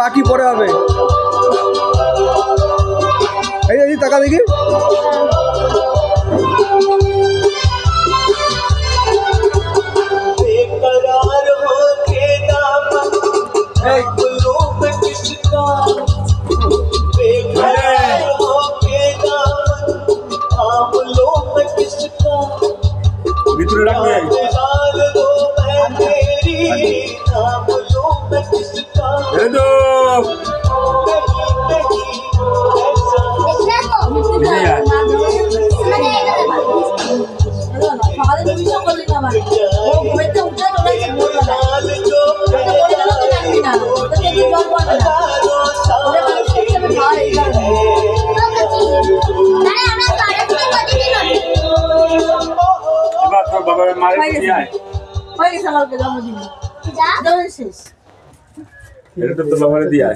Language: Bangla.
বাকি পরে হবে। এই টাকা দেখি ভিতরে রাখবে। বাবার মারে দিয়ে আয় হয়ে গেছে আমার জন্মদিন শেষ এটা তো বাবারে দিয়ে আয়।